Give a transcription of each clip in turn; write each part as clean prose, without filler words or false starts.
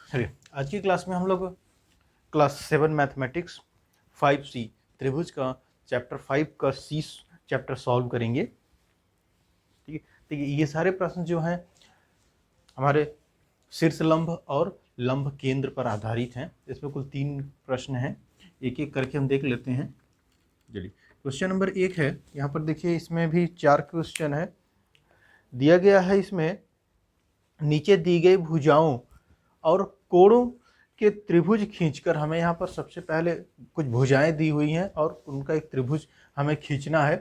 चलिए आज की क्लास में हम लोग क्लास 7 मैथमेटिक्स 5C त्रिभुज का चैप्टर 5 का C चैप्टर सॉल्व करेंगे। ठीक है, देखिए ये सारे प्रश्न जो हैं हमारे शीर्ष लंब और लंब केंद्र पर आधारित हैं। इसमें कुल 3 प्रश्न हैं, एक एक करके हम देख लेते हैं। चलिए क्वेश्चन नंबर 1 है, यहाँ पर देखिए इसमें भी 4 क्वेश्चन है दिया गया है। इसमें नीचे दी गई भुजाओं और कोणों के त्रिभुज खींचकर हमें यहाँ पर सबसे पहले कुछ भुजाएं दी हुई हैं और उनका एक त्रिभुज हमें खींचना है।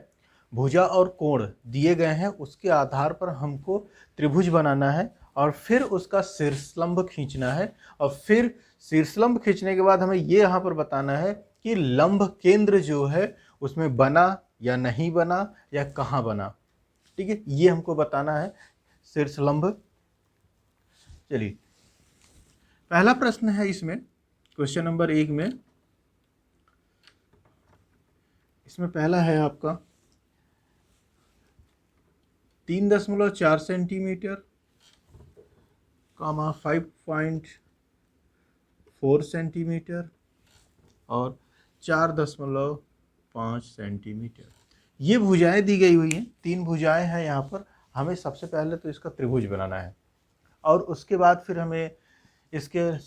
भुजा और कोण दिए गए हैं, उसके आधार पर हमको त्रिभुज बनाना है और फिर उसका शीर्षलंब खींचना है और फिर शीर्षलंब खींचने के बाद हमें ये यहाँ पर बताना है कि लंब केंद्र जो है उसमें बना या नहीं बना या कहाँ बना। ठीक है, ये हमको बताना है शीर्षलंब। चलिए पहला प्रश्न है इसमें, क्वेश्चन नंबर 1 में, इसमें पहला है आपका 3.4 सेंटीमीटर, 5.4 सेंटीमीटर और 4.5 सेंटीमीटर। ये भुजाएं दी गई हुई हैं, 3 भुजाएं हैं यहाँ पर। हमें सबसे पहले तो इसका त्रिभुज बनाना है और उसके बाद फिर हमें इसके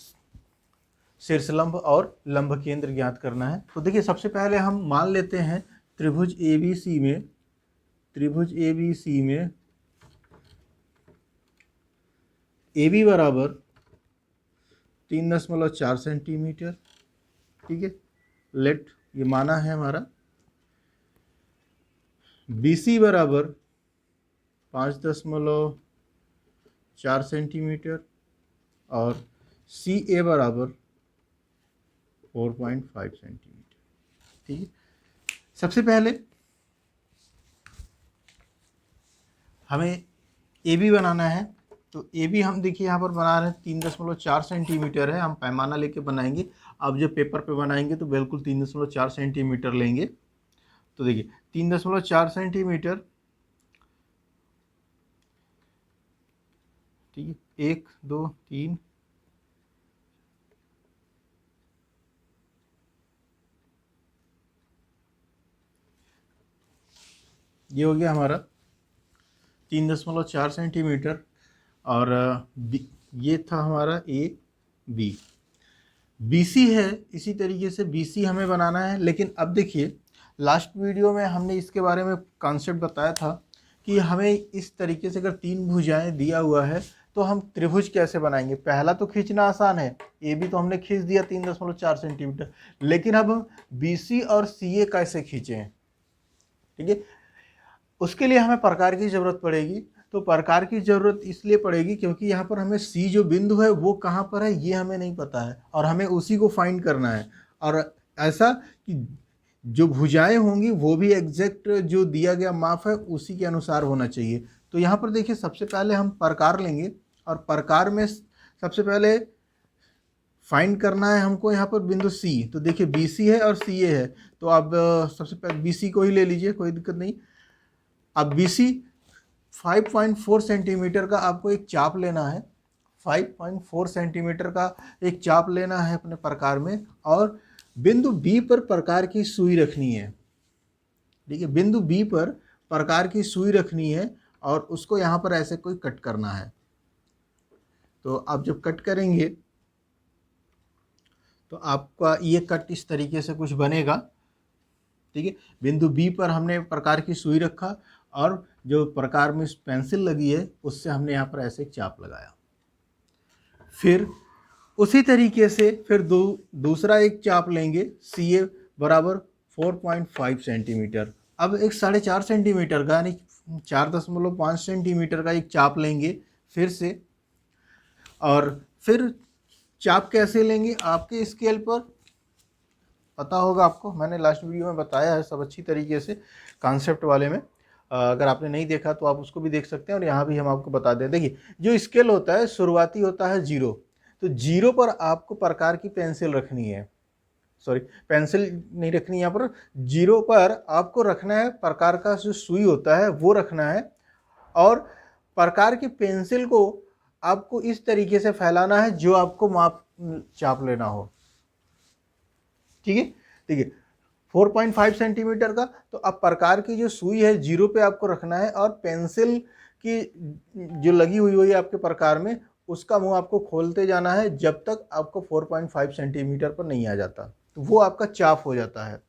शीर्षलंब और लंब केंद्र ज्ञात करना है। तो देखिए सबसे पहले हम मान लेते हैं त्रिभुज ABC में AB बराबर 3.4 सेंटीमीटर। ठीक है, लेट ये माना है हमारा। BC बराबर 5.4 सेंटीमीटर और CA बराबर 4.5 सेंटीमीटर। ठीक है, सबसे पहले हमें AB बनाना है। तो AB हम देखिए यहाँ पर बना रहे हैं 3.4 सेंटीमीटर है, हम पैमाना लेके बनाएंगे। अब जब पेपर पे बनाएंगे तो बिल्कुल 3.4 सेंटीमीटर लेंगे। तो देखिए 3.4 सेंटीमीटर, ठीक है, 1 2 3 ये हो गया हमारा 3.4 सेंटीमीटर और ये था हमारा AB। BC है, इसी तरीके से BC हमें बनाना है। लेकिन अब देखिए लास्ट वीडियो में हमने इसके बारे में कॉन्सेप्ट बताया था कि हमें इस तरीके से अगर 3 भुजाएं दिया हुआ है तो हम त्रिभुज कैसे बनाएंगे। पहला तो खींचना आसान है, AB तो हमने खींच दिया 3.4 सेंटीमीटर, लेकिन अब हम BC और CA कैसे खींचें। ठीक है, उसके लिए हमें प्रकार की ज़रूरत पड़ेगी। तो प्रकार की ज़रूरत इसलिए पड़ेगी क्योंकि यहाँ पर हमें C जो बिंदु है वो कहाँ पर है ये हमें नहीं पता है और हमें उसी को फाइंड करना है। और ऐसा कि जो भुजाएं होंगी वो भी एग्जैक्ट जो दिया गया माप है उसी के अनुसार होना चाहिए। तो यहाँ पर देखिए सबसे पहले हम प्रकार लेंगे और प्रकार में सबसे पहले फाइंड करना है हमको यहाँ पर बिंदु C। तो देखिए BC है और CA है, तो अब सबसे पहले BC को ही ले लीजिए, कोई दिक्कत नहीं। अब BC 5.4 सेंटीमीटर का आपको एक चाप लेना है, 5.4 सेंटीमीटर का एक चाप लेना है अपने प्रकार में और बिंदु B पर प्रकार की सुई रखनी है। ठीक है, बिंदु B पर प्रकार की सुई रखनी है और उसको यहाँ पर ऐसे कोई कट करना है। तो आप जब कट करेंगे तो आपका ये कट इस तरीके से कुछ बनेगा। ठीक है, बिंदु B पर हमने प्रकार की सुई रखा और जो प्रकार में पेंसिल लगी है उससे हमने यहाँ पर ऐसे चाप लगाया। फिर उसी तरीके से फिर दूसरा एक चाप लेंगे CA बराबर 4.5 सेंटीमीटर। अब एक 4.5 सेंटीमीटर का यानी 4.5 सेंटीमीटर का एक चाप लेंगे फिर से। और फिर चाप कैसे लेंगे आपके स्केल पर पता होगा आपको, मैंने लास्ट वीडियो में बताया है सब अच्छी तरीके से कॉन्सेप्ट वाले में। अगर आपने नहीं देखा तो आप उसको भी देख सकते हैं और यहाँ भी हम आपको बता दें। देखिए जो स्केल होता है शुरुआती होता है 0, तो 0 पर आपको प्रकार की पेंसिल रखनी है, सॉरी पेंसिल नहीं रखनी, यहाँ पर 0 पर आपको रखना है प्रकार का जो सुई होता है वो रखना है और प्रकार की पेंसिल को आपको इस तरीके से फैलाना है जो आपको माप चाप लेना हो। ठीक है, देखिए 4.5 सेंटीमीटर का, तो अब प्रकार की जो सुई है 0 पे आपको रखना है और पेंसिल की जो लगी हुई है आपके प्रकार में उसका मुंह आपको खोलते जाना है जब तक आपको 4.5 सेंटीमीटर पर नहीं आ जाता, तो वो आपका चाप हो जाता है।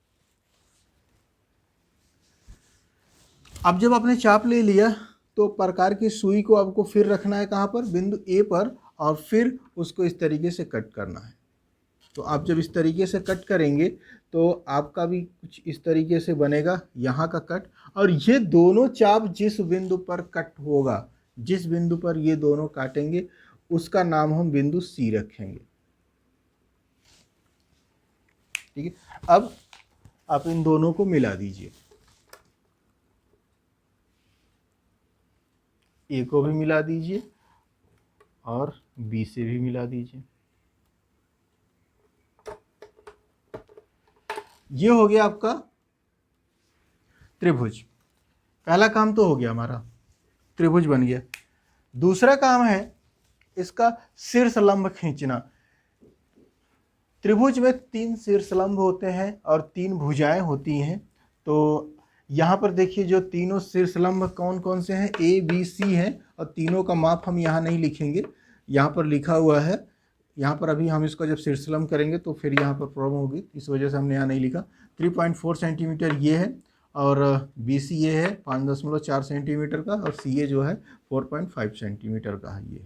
अब जब आपने चाप ले लिया तो प्रकार की सुई को आपको फिर रखना है कहाँ पर, बिंदु ए पर, और फिर उसको इस तरीके से कट करना है। तो आप जब इस तरीके से कट करेंगे तो आपका भी कुछ इस तरीके से बनेगा यहाँ का कट, और ये दोनों चाप जिस बिंदु पर कट होगा, जिस बिंदु पर ये दोनों काटेंगे उसका नाम हम बिंदु सी रखेंगे। ठीक है, अब आप इन दोनों को मिला दीजिए, ए को भी मिला दीजिए और बी से भी मिला दीजिए। ये हो गया आपका त्रिभुज। पहला काम तो हो गया हमारा, त्रिभुज बन गया। दूसरा काम है इसका शीर्षलंब खींचना। त्रिभुज में 3 शीर्षलंब होते हैं और 3 भुजाएं होती हैं। तो यहाँ पर देखिए जो तीनों शीर्षलंब कौन कौन से हैं, ए बी सी हैं, और तीनों का माप हम यहाँ नहीं लिखेंगे, यहाँ पर लिखा हुआ है। यहाँ पर अभी हम इसका जब शीर्षलंब करेंगे तो फिर यहाँ पर प्रॉब्लम होगी, इस वजह से हमने यहाँ नहीं लिखा। 3.4 सेंटीमीटर ये है, और बी सी ये है 5.4 सेंटीमीटर का, और सी ए जो है 4.5 सेंटीमीटर का है ये।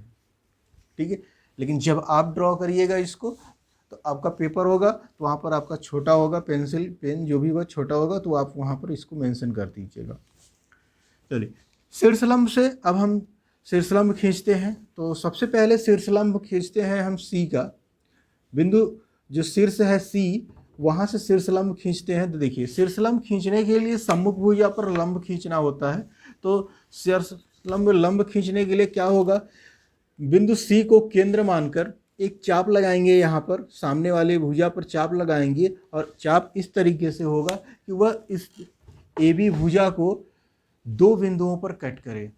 ठीक है, लेकिन जब आप ड्रॉ करिएगा इसको तो आपका पेपर होगा तो वहाँ पर आपका छोटा होगा, पेंसिल पेन जो भी वह छोटा होगा, तो आप वहाँ पर इसको मेंशन कर दीजिएगा। चलिए शीर्षलंब से अब हम शीर्षलंब खींचते हैं। तो सबसे पहले शीर्षलंब खींचते हैं हम सी का बिंदु, जो शीर्ष है सी, वहाँ से शीर्षलंब खींचते हैं। तो देखिए शीर्षलंब खींचने के लिए सम्मुख भुजा पर लंब खींचना होता है। तो शीर्षलंब लंब खींचने के लिए क्या होगा, बिंदु सी को केंद्र मानकर एक चाप लगाएंगे, यहाँ पर सामने वाले भुजा पर चाप लगाएंगे, और चाप इस तरीके से होगा कि वह इस ए बी भुजा को 2 बिंदुओं पर कट करे।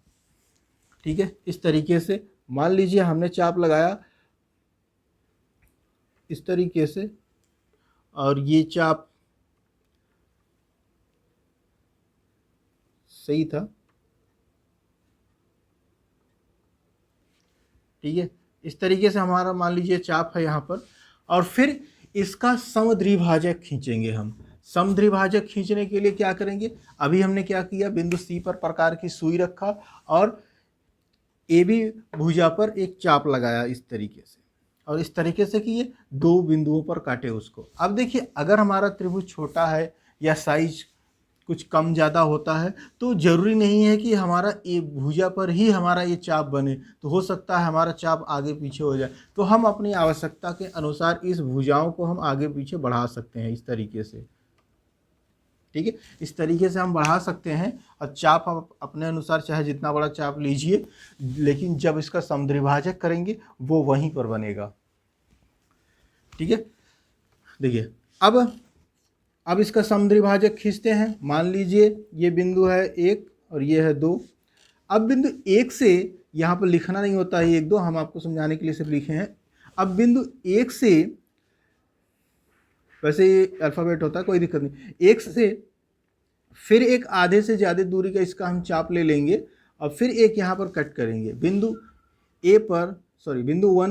ठीक है, इस तरीके से मान लीजिए हमने चाप लगाया इस तरीके से, और ये चाप सही था। ठीक है, इस तरीके से हमारा मान लीजिए चाप है यहाँ पर, और फिर इसका समद्विभाजक खींचेंगे हम। समद्विभाजक खींचने के लिए क्या करेंगे, अभी हमने क्या किया, बिंदु सी पर प्रकार की सुई रखा और ए बी भुजा पर एक चाप लगाया इस तरीके से, और इस तरीके से कि ये 2 बिंदुओं पर काटे उसको। अब देखिए अगर हमारा त्रिभुज छोटा है या साइज कुछ कम ज़्यादा होता है तो ज़रूरी नहीं है कि हमारा ए भुजा पर ही हमारा ये चाप बने, तो हो सकता है हमारा चाप आगे पीछे हो जाए। तो हम अपनी आवश्यकता के अनुसार इस भुजाओं को हम आगे पीछे बढ़ा सकते हैं इस तरीके से। ठीक है, इस तरीके से हम बढ़ा सकते हैं, और चाप आप अपने अनुसार चाहे जितना बड़ा चाप लीजिए, लेकिन जब इसका समद्विभाजक करेंगे वो वहीं पर बनेगा। ठीक है, देखिए अब इसका समद्विभाजक खींचते हैं। मान लीजिए ये बिंदु है 1 और ये है 2। अब बिंदु 1 से यहाँ पर लिखना नहीं होता है 1 2, हम आपको समझाने के लिए सिर्फ लिखे हैं। अब बिंदु 1 से, वैसे ये अल्फ़ाबेट होता है कोई दिक्कत नहीं, 1 से फिर एक आधे से ज़्यादा दूरी का इसका हम चाप ले लेंगे, और फिर एक यहाँ पर कट करेंगे। बिंदु 1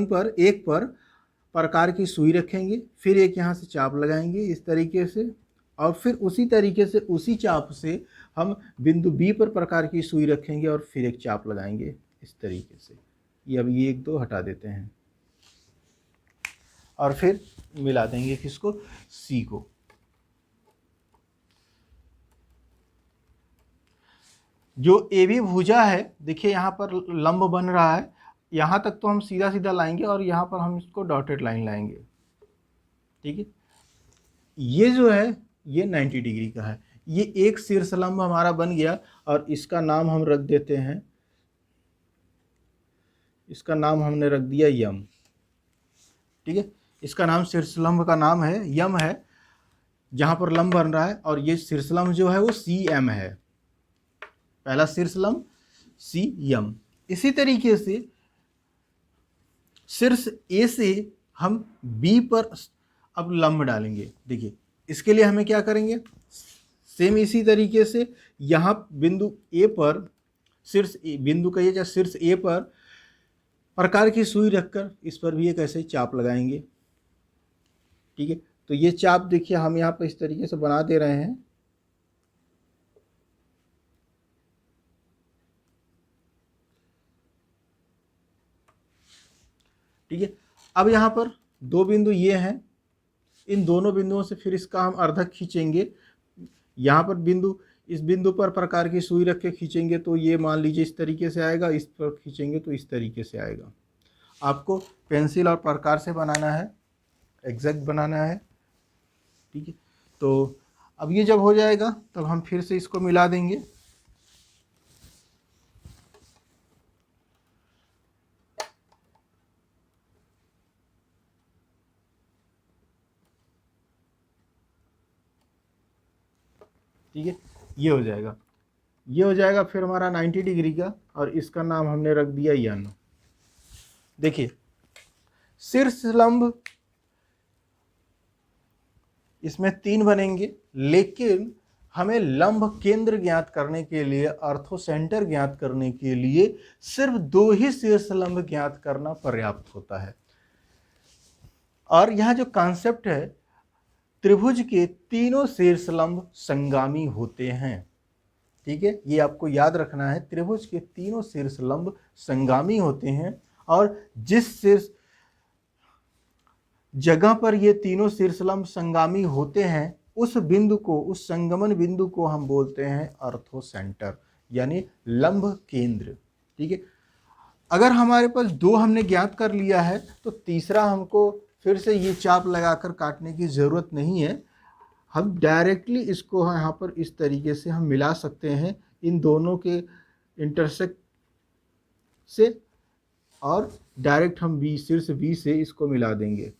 पर 1 पर प्रकार की सुई रखेंगे, फिर एक यहाँ से चाप लगाएंगे इस तरीके से, और फिर उसी तरीके से उसी चाप से हम बिंदु बी पर प्रकार की सुई रखेंगे और फिर एक चाप लगाएंगे इस तरीके से। ये अब ये 1 2 हटा देते हैं, और फिर मिला देंगे किसको, सी को। जो ए बी भुजा है, देखिए यहाँ पर लंब बन रहा है, यहाँ तक तो हम सीधा सीधा लाएंगे और यहाँ पर हम इसको डॉटेड लाइन लाएंगे। ठीक है, ये जो है ये 90 डिग्री का है। ये एक शीर्षलंब हमारा बन गया, और इसका नाम हम रख देते हैं, इसका नाम हमने रख दिया यम। ठीक है, इसका नाम शीर्षलंब का नाम है यम है, जहाँ पर लंब बन रहा है, और ये शीर्षलंब जो है वो सी एम है, पहला शीर्षलंब सी यम। इसी तरीके से शीर्ष ए से हम बी पर अब लंब डालेंगे। देखिए इसके लिए हमें क्या करेंगे, सेम इसी तरीके से यहाँ बिंदु ए पर शीर्ष बिंदु कहिए या शीर्ष ए पर प्रकार की सुई रखकर इस पर भी एक ऐसे चाप लगाएंगे। ठीक है, तो ये चाप देखिए हम यहाँ पर इस तरीके से बना दे रहे हैं। ठीक है, अब यहाँ पर दो बिंदु ये हैं, इन दोनों बिंदुओं से फिर इसका हम अर्धक खींचेंगे। यहाँ पर बिंदु, इस बिंदु पर प्रकार की सुई रख के खींचेंगे तो ये मान लीजिए इस तरीके से आएगा, इस पर खींचेंगे तो इस तरीके से आएगा। आपको पेंसिल और प्रकार से बनाना है, एग्जैक्ट बनाना है। ठीक है, तो अब ये जब हो जाएगा तब हम फिर से इसको मिला देंगे। ठीक है, ये हो जाएगा, ये हो जाएगा फिर हमारा 90 डिग्री का, और इसका नाम हमने रख दिया यानो। देखिए शीर्ष लंब इसमें 3 बनेंगे, लेकिन हमें लंब केंद्र ज्ञात करने के लिए, अर्थो सेंटर ज्ञात करने के लिए सिर्फ 2 ही शीर्ष लंब ज्ञात करना पर्याप्त होता है। और यहाँ जो कॉन्सेप्ट है, त्रिभुज के तीनों शीर्ष लंब संगामी होते हैं। ठीक है, ये आपको याद रखना है, त्रिभुज के तीनों शीर्ष लंब संगामी होते हैं, और जिस शीर्ष जगह पर ये तीनों शीर्ष लंब संगामी होते हैं उस बिंदु को, उस संगमन बिंदु को हम बोलते हैं अर्थो सेंटर, यानी लंब केंद्र। ठीक है, अगर हमारे पास 2 हमने ज्ञात कर लिया है तो तीसरा हमको फिर से ये चाप लगाकर काटने की ज़रूरत नहीं है। हम डायरेक्टली इसको यहाँ पर इस तरीके से हम मिला सकते हैं, इन दोनों के इंटरसेक्ट से, और डायरेक्ट हम बी, शीर्ष बी से इसको मिला देंगे।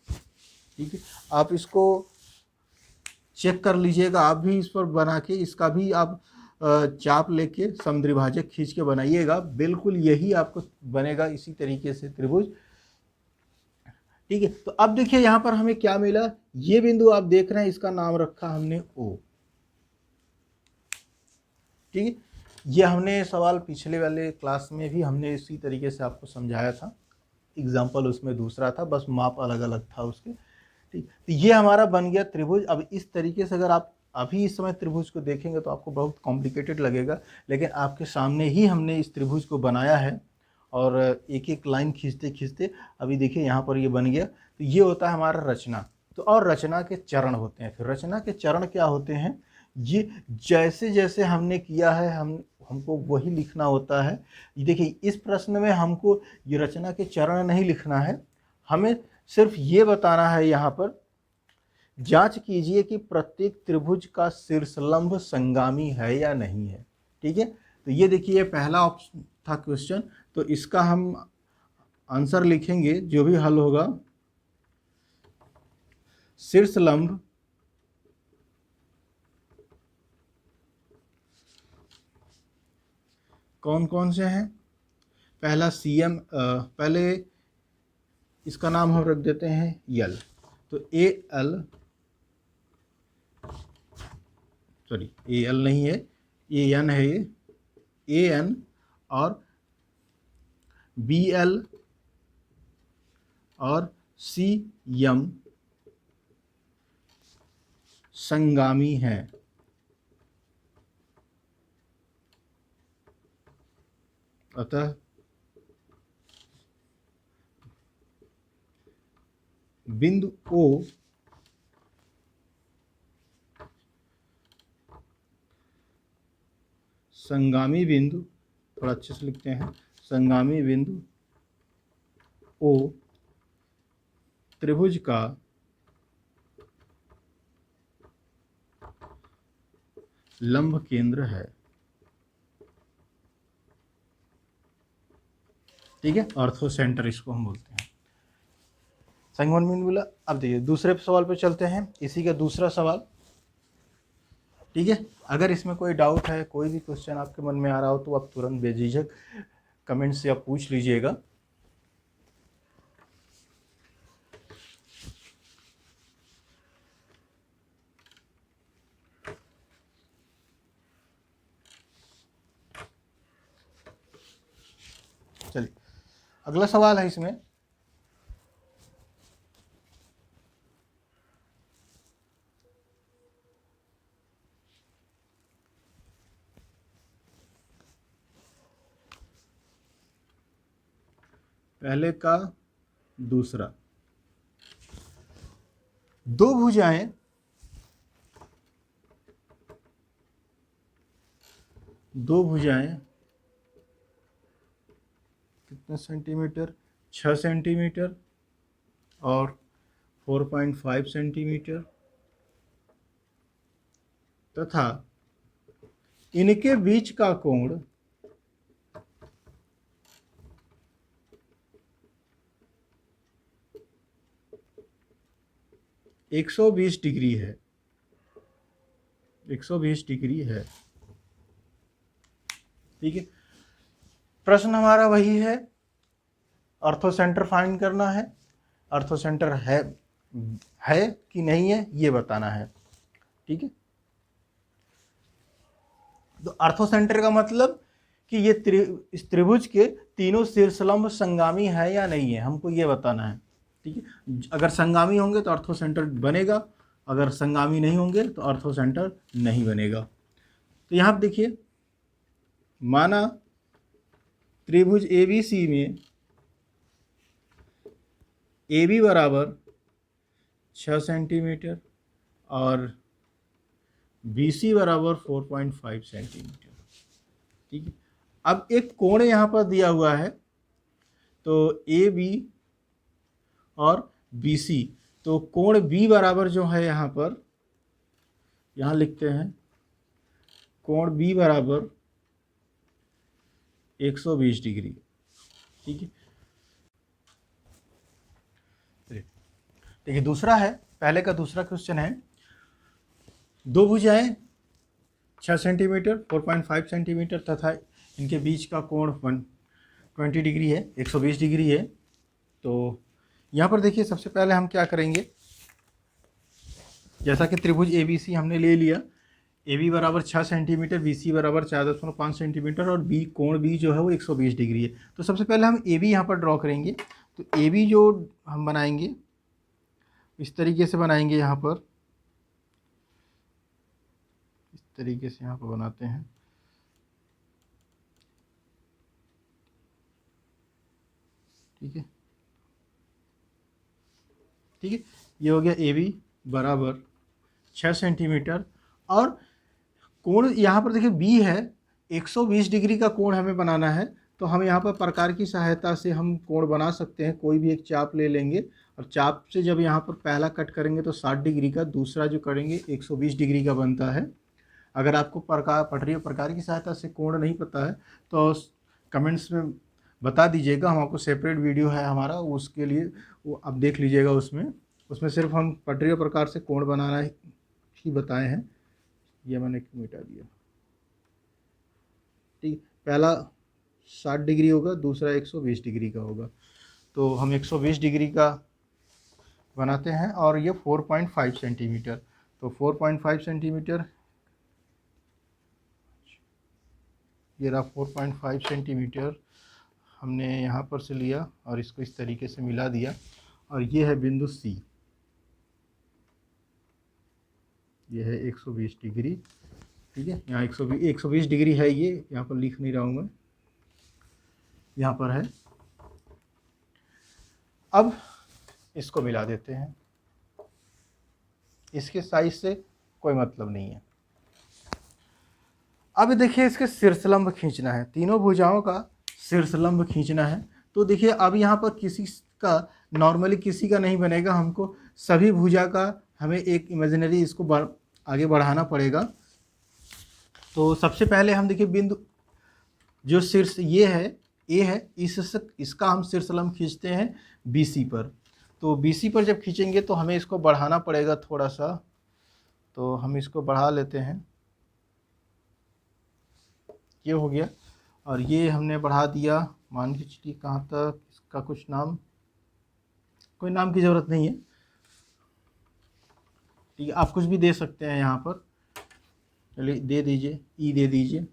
ठीक है, आप इसको चेक कर लीजिएगा, आप भी इस पर बना के इसका भी आप चाप लेके समुद्रिभाजक खींच के बनाइएगा, बिल्कुल यही आपको बनेगा इसी तरीके से त्रिभुज। ठीक है, तो अब देखिए यहाँ पर हमें क्या मिला, ये बिंदु आप देख रहे हैं, इसका नाम रखा हमने ओ। ठीक है, ये हमने सवाल पिछले वाले क्लास में भी हमने इसी तरीके से आपको समझाया था, एग्जाम्पल उसमें दूसरा था, बस माप अलग अलग था उसके। ठीक, तो ये हमारा बन गया त्रिभुज। अब इस तरीके से अगर आप अभी इस समय त्रिभुज को देखेंगे तो आपको बहुत कॉम्प्लिकेटेड लगेगा, लेकिन आपके सामने ही हमने इस त्रिभुज को बनाया है, और एक एक लाइन खींचते खींचते अभी देखिए यहाँ पर ये बन गया। तो ये होता है हमारा रचना। तो और रचना के चरण होते हैं। फिर रचना के चरण क्या होते हैं, ये जैसे जैसे हमने किया है हमको वही लिखना होता है। देखिए इस प्रश्न में हमको ये रचना के चरण नहीं लिखना है, हमें सिर्फ ये बताना है, यहाँ पर जांच कीजिए कि प्रत्येक त्रिभुज का शीर्षलंब संगामी है या नहीं है। ठीक है, तो ये देखिए पहला ऑप्शन था क्वेश्चन, तो इसका हम आंसर लिखेंगे जो भी हल होगा, शीर्षलंब कौन कौन से हैं। पहला CM, पहले इसका नाम हम रख देते हैं यल, तो AL, सॉरी AL नहीं है, AN है ये, AN और BL और CM संगामी हैं। अतः बिंदु O संगामी बिंदु, थोड़ा अच्छे से लिखते हैं, संगामी बिंदु O त्रिभुज का लंब केंद्र है। ठीक है, ऑर्थो सेंटर इसको हम बोलते हैं, संगमन बिंदु बोला। अब देखिए दूसरे सवाल पे चलते हैं, इसी का दूसरा सवाल। ठीक है, अगर इसमें कोई डाउट है, कोई भी क्वेश्चन आपके मन में आ रहा हो तो आप तुरंत बेझिझक कमेंट से आप पूछ लीजिएगा। चलिए अगला सवाल है इसमें, पहले का दूसरा, दो भुजाएं कितने सेंटीमीटर, 6 सेंटीमीटर और 4.5 सेंटीमीटर तथा इनके बीच का कोण 120 डिग्री है, 120 डिग्री है। ठीक है, प्रश्न हमारा वही है, ऑर्थोसेंटर फाइंड करना है, ऑर्थोसेंटर है कि नहीं है ये बताना है। ठीक है, तो ऑर्थोसेंटर का मतलब कि ये इस त्रिभुज के तीनों शीर्षलंब संगामी है या नहीं है, हमको ये बताना है। ठीक है, अगर संगामी होंगे तो ऑर्थोसेंटर बनेगा, अगर संगामी नहीं होंगे तो ऑर्थोसेंटर नहीं बनेगा। तो यहाँ पर देखिए, माना त्रिभुज ABC में AB बराबर 6 सेंटीमीटर और BC बराबर 4.5 सेंटीमीटर। ठीक है, अब एक कोण यहाँ पर दिया हुआ है, तो AB और BC, तो कोण B बराबर जो है यहाँ पर, यहाँ लिखते हैं कोण B बराबर 120 डिग्री। ठीक है, देखिए दूसरा है, पहले का दूसरा क्वेश्चन है, दो भुजाएं 6 सेंटीमीटर 4.5 सेंटीमीटर तथा इनके बीच का कोण 120 डिग्री है, 120 डिग्री है। तो यहाँ पर देखिए सबसे पहले हम क्या करेंगे, जैसा कि त्रिभुज ABC हमने ले लिया, AB बराबर 6 सेंटीमीटर, BC बराबर 4.5 सेंटीमीटर और कोण B जो है वो 120 डिग्री है। तो सबसे पहले हम AB यहाँ पर ड्रॉ करेंगे। तो AB जो हम बनाएंगे इस तरीके से बनाएंगे, यहाँ पर इस तरीके से यहाँ पर बनाते हैं। ठीक है, ठीक है, ये हो गया AB बराबर 6 सेंटीमीटर और कोण यहाँ पर देखिए B है, 120 डिग्री का कोण हमें बनाना है। तो हम यहाँ पर प्रकार की सहायता से हम कोण बना सकते हैं, कोई भी एक चाप ले लेंगे और चाप से जब यहाँ पर पहला कट करेंगे तो 60 डिग्री का, दूसरा जो करेंगे 120 डिग्री का बनता है। अगर आपको प्रकार की सहायता से कोण नहीं पता है तो कमेंट्स में बता दीजिएगा, हम आपको सेपरेट वीडियो है हमारा, उसके लिए वो आप देख लीजिएगा। उसमें सिर्फ हम पटरीय प्रकार से कोण बनाना ही बताए हैं। ये मैंने मिटा दिया। ठीक, पहला 60 डिग्री होगा, दूसरा 120 डिग्री का होगा। तो हम 120 डिग्री का बनाते हैं और ये 4.5 सेंटीमीटर, तो 4.5 सेंटीमीटर, ये रहा 4.5 सेंटीमीटर हमने यहाँ पर से लिया और इसको इस तरीके से मिला दिया और ये है बिंदु C, ये है 120 डिग्री। ठीक है, यहाँ 120 डिग्री है, ये यहाँ पर लिख नहीं रहा हूँ मैं, यहाँ पर है। अब इसको मिला देते हैं, इसके साइज से कोई मतलब नहीं है। अब देखिए इसके शीर्षलंब खींचना है, तीनों भुजाओं का शीर्षलंब खींचना है। तो देखिए अब यहाँ पर किसी का नॉर्मली किसी का नहीं बनेगा, हमको सभी भुजा का हमें एक इमेजिनरी इसको आगे बढ़ाना पड़ेगा। तो सबसे पहले हम देखिए बिंदु जो शीर्ष ये है ए है, इसका हम शीर्षलंब खींचते हैं BC पर। तो BC पर जब खींचेंगे तो हमें इसको बढ़ाना पड़ेगा थोड़ा सा, तो हम इसको बढ़ा लेते हैं, ये हो गया। और ये हमने बढ़ा दिया, मान के चलिए कहाँ तक, इसका कुछ नाम, कोई नाम की ज़रूरत नहीं है। ठीक है, आप कुछ भी दे सकते हैं यहाँ पर, चलिए दे दीजिए, ई दे दीजिए।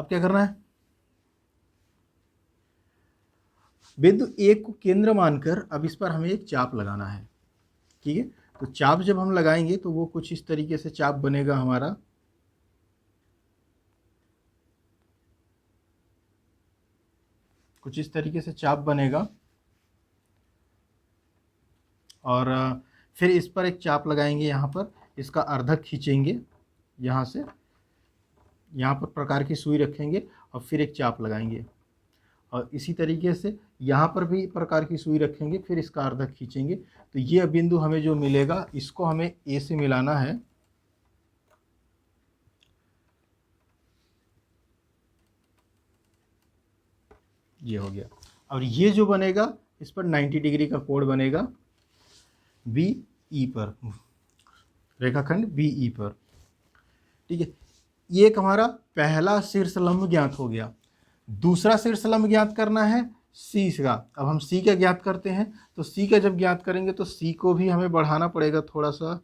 अब क्या करना है, बिंदु ए को केंद्र मानकर अब इस पर हमें एक चाप लगाना है। ठीक है, तो चाप जब हम लगाएंगे तो वो कुछ इस तरीके से चाप बनेगा हमारा। कुछ इस तरीके से चाप बनेगा और फिर इस पर एक चाप लगाएंगे, यहाँ पर इसका अर्धक खींचेंगे, यहाँ से यहाँ पर प्रकार की सुई रखेंगे और फिर एक चाप लगाएंगे और इसी तरीके से यहाँ पर भी प्रकार की सुई रखेंगे, फिर इसका अर्धक खींचेंगे। तो ये बिंदु हमें जो मिलेगा इसको हमें ए से मिलाना है। ये हो गया और ये जो बनेगा इस पर 90 डिग्री का कोण बनेगा बी ई पर, रेखाखंड बी ई पर। ठीक है, ये एक हमारा पहला शीर्षलंब ज्ञात हो गया। दूसरा शीर्षलंब ज्ञात करना है सी का। अब हम सी का ज्ञात करते हैं, तो सी का जब ज्ञात करेंगे तो सी को भी हमें बढ़ाना पड़ेगा थोड़ा सा,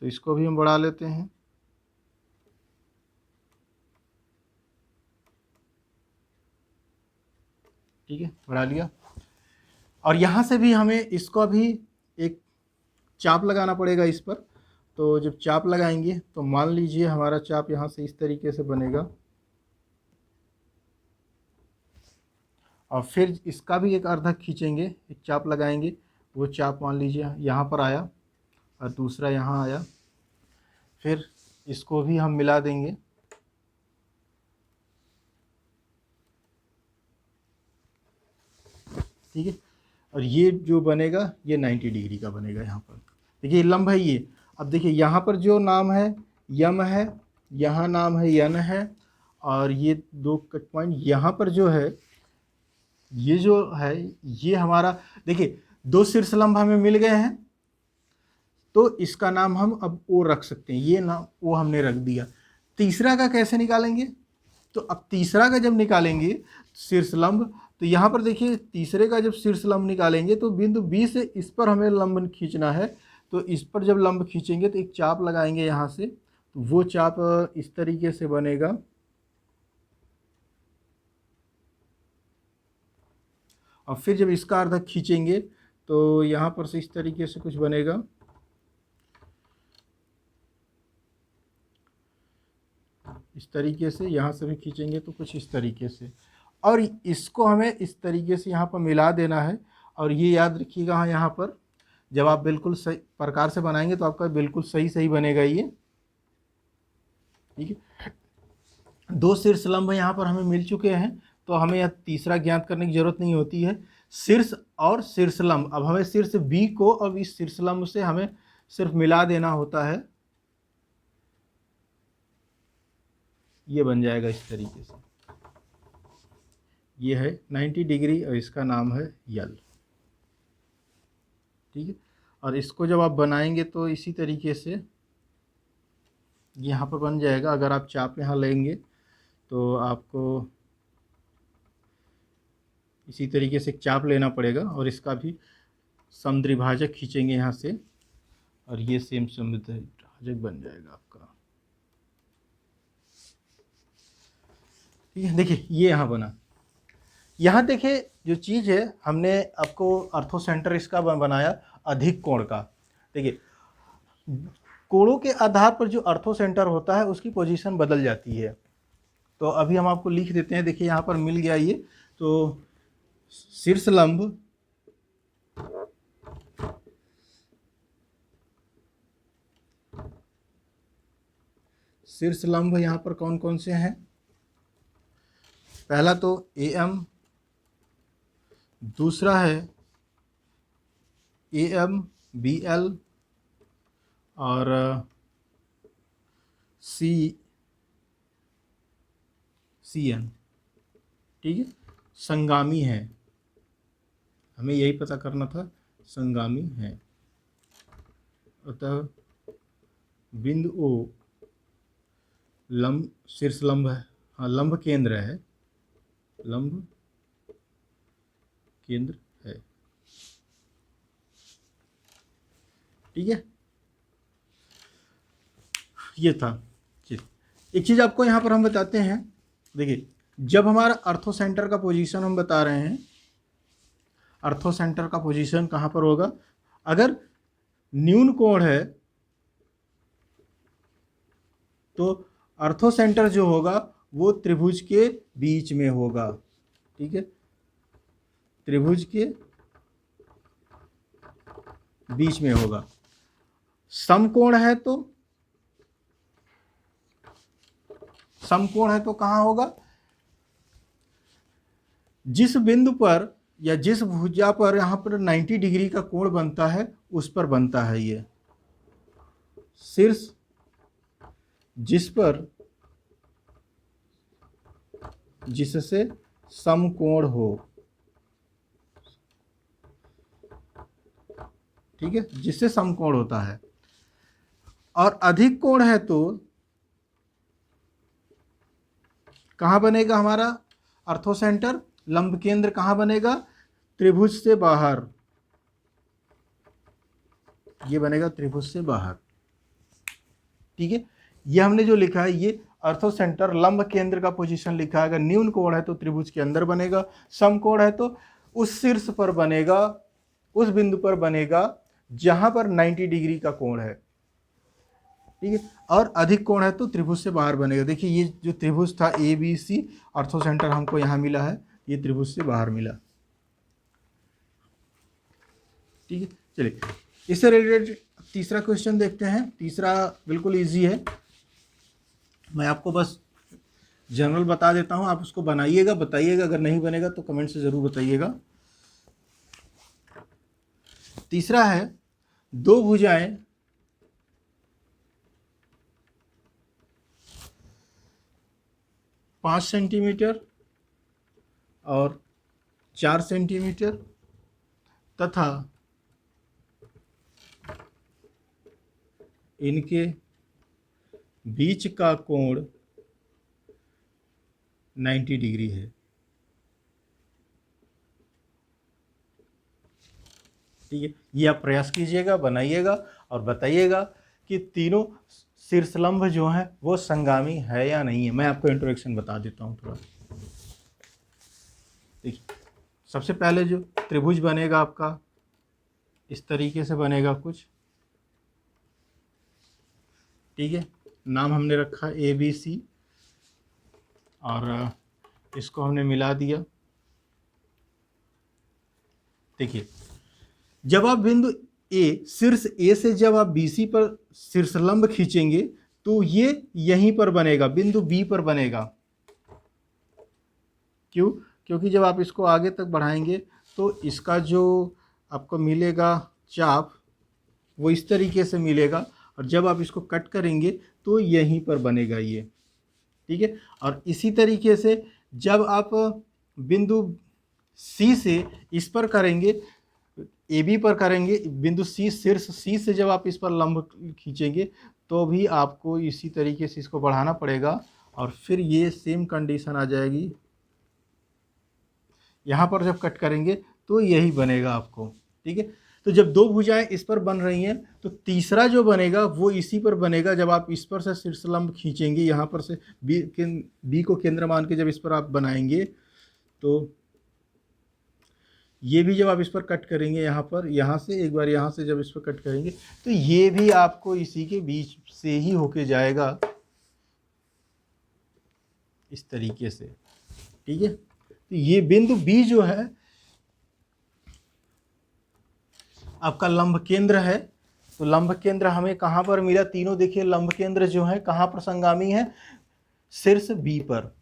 तो इसको भी हम बढ़ा लेते हैं। ठीक है, बढ़ा लिया और यहाँ से भी हमें इसको भी एक चाप लगाना पड़ेगा इस पर। तो जब चाप लगाएंगे तो मान लीजिए हमारा चाप यहाँ से इस तरीके से बनेगा और फिर इसका भी एक अर्धक खींचेंगे, एक चाप लगाएंगे। वो चाप मान लीजिए यहाँ पर आया और दूसरा यहाँ आया, फिर इसको भी हम मिला देंगे। ठीक है, और ये जो बनेगा ये 90 डिग्री का बनेगा। यहाँ पर देखिए लंब है ये। अब देखिए यहाँ पर जो नाम है यम है, यहाँ नाम है यन है और ये दो कट पॉइंट यहाँ पर जो है, ये जो है ये हमारा, देखिए दो शीर्षलंब हमें मिल गए हैं तो इसका नाम हम अब ओ रख सकते हैं। ये नाम ओ हमने रख दिया। तीसरा का कैसे निकालेंगे, तो अब तीसरा का जब निकालेंगे शीर्षलंब, तो यहाँ पर देखिए तीसरे का जब शीर्षलंब निकालेंगे तो बिंदु बी से इस पर हमें लंब खींचना है। तो इस पर जब लंब खींचेंगे तो एक चाप लगाएंगे यहाँ से, तो वो चाप इस तरीके से बनेगा और फिर जब इसका अर्धक खींचेंगे तो यहाँ पर से इस तरीके से कुछ बनेगा। इस तरीके से यहाँ से भी खींचेंगे तो कुछ इस तरीके से, और इसको हमें इस तरीके से यहाँ पर मिला देना है। और ये याद रखिएगा, यहाँ पर जब आप बिल्कुल सही प्रकार से बनाएंगे तो आपका बिल्कुल सही सही बनेगा ये। ठीक है, दो शीर्षलंब यहाँ पर हमें मिल चुके हैं, तो हमें यह तीसरा ज्ञात करने की जरूरत नहीं होती है। शीर्ष और शीर्षलंब, अब हमें शीर्ष बी को अब इस शीर्षलंब से हमें सिर्फ मिला देना होता है। ये बन जाएगा इस तरीके से, ये है 90 डिग्री और इसका नाम है यल। ठीक है, और इसको जब आप बनाएंगे तो इसी तरीके से यहाँ पर बन जाएगा। अगर आप चाप यहाँ लेंगे तो आपको इसी तरीके से एक चाप लेना पड़ेगा और इसका भी समद्विभाजक खींचेंगे यहाँ से और ये सेम समद्विभाजक बन जाएगा आपका। ठीक है, देखिए ये यहाँ बना। यहाँ देखिए जो चीज़ है, हमने आपको अर्थो सेंटर इसका बनाया अधिक कोण का। देखिए कोणों के आधार पर जो अर्थो सेंटर होता है उसकी पोजीशन बदल जाती है। तो अभी हम आपको लिख देते हैं। देखिए यहाँ पर मिल गया ये, तो शीर्षलंब यहाँ पर कौन कौन से हैं, पहला तो AM, दूसरा है AM BL और CN। ठीक है, संगामी है, हमें यही पता करना था, संगामी है। अतः बिंदु O लंब शीर्षलंब है, हाँ लंब केंद्र है, लंब केंद्र है। ठीक है, ये था। एक चीज़ आपको यहाँ पर हम बताते हैं देखिए जब हमारा अर्थो सेंटर का पोजीशन हम बता रहे हैं, अर्थो सेंटर का पोजीशन कहाँ पर होगा, अगर न्यून कोण है तो अर्थो सेंटर जो होगा वो त्रिभुज के बीच में होगा। ठीक है, त्रिभुज के बीच में होगा। समकोण है तो कहाँ होगा, जिस बिंदु पर या जिस भुजा पर यहां पर 90 डिग्री का कोण बनता है उस पर बनता है ये शीर्ष, जिस पर जिससे समकोण हो। ठीक है, जिससे समकोण होता है। और अधिक कोण है तो कहां बनेगा हमारा अर्थो सेंटर, लंब केंद्र कहां बनेगा, त्रिभुज से बाहर, ये बनेगा त्रिभुज से बाहर। ठीक है, ये हमने जो लिखा है ये अर्थो सेंटर लंब केंद्र का पोजीशन लिखा है। अगर न्यून कोण है तो त्रिभुज के अंदर बनेगा, समकोण है तो उस शीर्ष पर बनेगा, उस बिंदु पर बनेगा जहां पर 90 डिग्री का कोण है। ठीक है, और अधिक कोण है तो त्रिभुज से बाहर बनेगा। देखिए ये जो त्रिभुज था ए बी सी, अर्थो सेंटर हमको यहाँ मिला है, ये त्रिभुज से बाहर मिला। ठीक है, चलिए इससे रिलेटेड तीसरा क्वेश्चन देखते हैं। तीसरा बिल्कुल इजी है, मैं आपको बस जनरल बता देता हूँ, आप उसको बनाइएगा, बताइएगा, अगर नहीं बनेगा तो कमेंट से ज़रूर बताइएगा। तीसरा है दो भुजाएं पाँच सेंटीमीटर और 4 सेंटीमीटर तथा इनके बीच का कोण 90 डिग्री है। ठीक है, ये आप प्रयास कीजिएगा, बनाइएगा और बताइएगा कि तीनों शीर्षलंब जो हैं वो संगामी है या नहीं है। मैं आपको इंट्रोडक्शन बता देता हूँ थोड़ा। देखिए सबसे पहले जो त्रिभुज बनेगा आपका इस तरीके से बनेगा कुछ। ठीक है, नाम हमने रखा ए बी सी और इसको हमने मिला दिया। देखिए जब आप बिंदु ए, शीर्ष ए से जब आप बीसी पर शीर्षलंब खींचेंगे तो ये यहीं पर बनेगा, बिंदु बी पर बनेगा। क्यों, क्योंकि जब आप इसको आगे तक बढ़ाएंगे तो इसका जो आपको मिलेगा चाप वो इस तरीके से मिलेगा, और जब आप इसको कट करेंगे तो यहीं पर बनेगा ये। ठीक है, और इसी तरीके से जब आप बिंदु सी से इस पर करेंगे, ए बी पर करेंगे, बिंदु सी, शीर्ष सी से जब आप इस पर लंब खींचेंगे तो भी आपको इसी तरीके से इसको बढ़ाना पड़ेगा, और फिर ये सेम कंडीशन आ जाएगी। यहाँ पर जब कट करेंगे तो यही बनेगा आपको। ठीक है, तो जब दो भुजाएं इस पर बन रही हैं तो तीसरा जो बनेगा वो इसी पर बनेगा। जब आप इस पर से शीर्षलंब खींचेंगे, यहाँ पर से बी को केंद्र मान के जब इस पर आप बनाएंगे तो ये भी जब आप इस पर कट करेंगे, यहाँ पर, यहाँ से एक बार यहाँ से जब इस पर कट करेंगे तो ये भी आपको इसी के बीच से ही होके जाएगा इस तरीके से। ठीक है, तो ये बिंदु बी जो है आपका लंब केंद्र है। तो लंब केंद्र हमें कहाँ पर मिला, तीनों देखिए लंब केंद्र जो है कहाँ पर संगामी है, शीर्ष बी पर।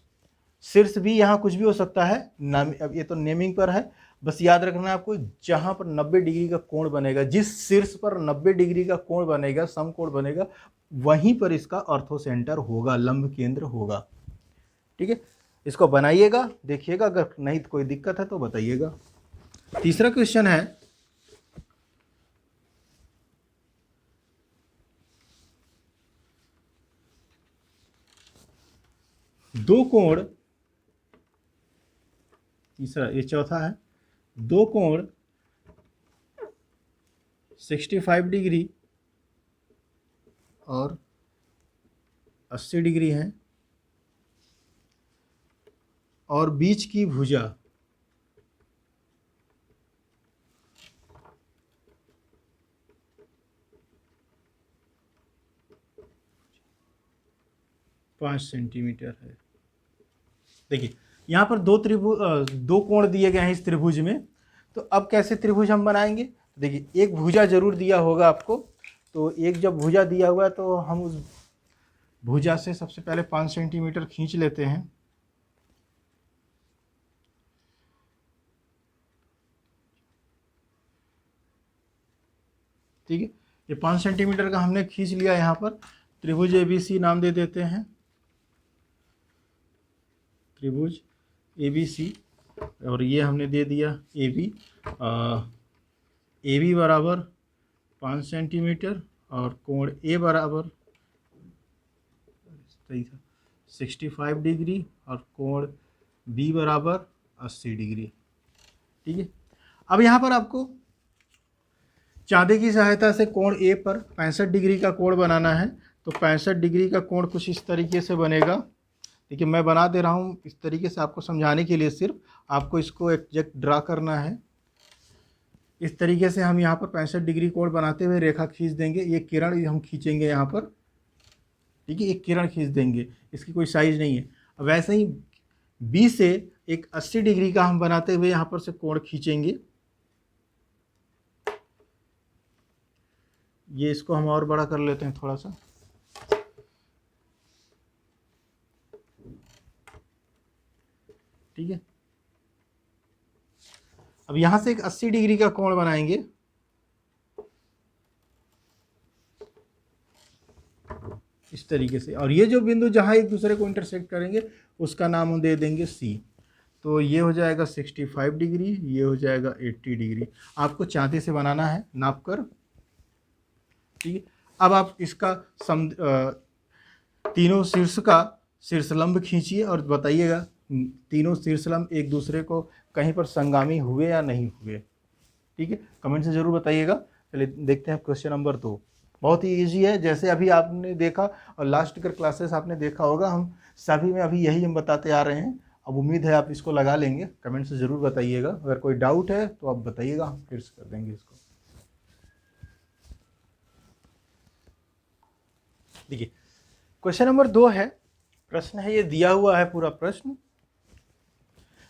शीर्ष भी यहाँ कुछ भी हो सकता है, नाम अब ये तो नेमिंग पर है, बस याद रखना है आपको, जहाँ पर 90 डिग्री का कोण बनेगा, जिस शीर्ष पर 90 डिग्री का कोण बनेगा, समकोण बनेगा, वहीं पर इसका अर्थो सेंटर होगा, लंब केंद्र होगा। ठीक है, इसको बनाइएगा, देखिएगा, अगर नहीं तो कोई दिक्कत है तो बताइएगा। तीसरा क्वेश्चन है दो कोण, तीसरा ये चौथा है, दो कोण 65 डिग्री और 80 डिग्री हैं और बीच की भुजा 5 सेंटीमीटर है। देखिए यहाँ पर दो कोण दिए गए हैं इस त्रिभुज में। तो अब कैसे त्रिभुज हम बनाएंगे? देखिए एक भुजा जरूर दिया होगा आपको, तो एक जब भुजा दिया हुआ है तो हम उस भुजा से सबसे पहले 5 सेंटीमीटर खींच लेते हैं। ठीक है, ये 5 सेंटीमीटर का हमने खींच लिया। यहाँ पर त्रिभुज ABC नाम दे देते हैं, त्रिभुज ABC, और ये हमने दे दिया AB। AB बराबर 5 सेंटीमीटर और कोण A बराबर 65 डिग्री और कोण B बराबर 80 डिग्री। ठीक है, अब यहाँ पर आपको चांदे की सहायता से कोण A पर 65 डिग्री का कोण बनाना है। तो 65 डिग्री का कोण कुछ इस तरीके से बनेगा। देखिए मैं बना दे रहा हूँ इस तरीके से आपको समझाने के लिए, सिर्फ आपको इसको एग्जैक्ट ड्रा करना है। इस तरीके से हम यहाँ पर 65 डिग्री कोण बनाते हुए रेखा खींच देंगे। ये किरण हम खींचेंगे यहाँ पर, ठीक है, एक किरण खींच देंगे, इसकी कोई साइज नहीं है। वैसे ही B से एक 80 डिग्री का हम बनाते हुए यहाँ पर से कोण खींचेंगे। ये इसको हम और बड़ा कर लेते हैं थोड़ा सा। ठीक है, अब यहां से एक 80 डिग्री का कोण बनाएंगे। इस तरीके से, और ये जो बिंदु जहां एक दूसरे को इंटरसेक्ट करेंगे उसका नाम हम दे देंगे C। तो ये हो जाएगा 65 डिग्री, ये हो जाएगा 80 डिग्री। आपको चांदी से बनाना है नाप कर। ठीक है, अब आप इसका तीनों शीर्ष का शीर्षलंब खींचिए और बताइएगा तीनों शीर्षलंब एक दूसरे को कहीं पर संगामी हुए या नहीं हुए। ठीक है, कमेंट से जरूर बताइएगा। चलिए देखते हैं क्वेश्चन नंबर 2। बहुत ही इजी है, जैसे अभी आपने देखा और लास्ट कर क्लासेस आपने देखा होगा, हम सभी में अभी यही हम बताते आ रहे हैं। अब उम्मीद है आप इसको लगा लेंगे। कमेंट से ज़रूर बताइएगा, अगर कोई डाउट है तो आप बताइएगा, हम फिर से कर देंगे इसको। देखिए क्वेश्चन नंबर 2 है, प्रश्न है, ये दिया हुआ है पूरा प्रश्न।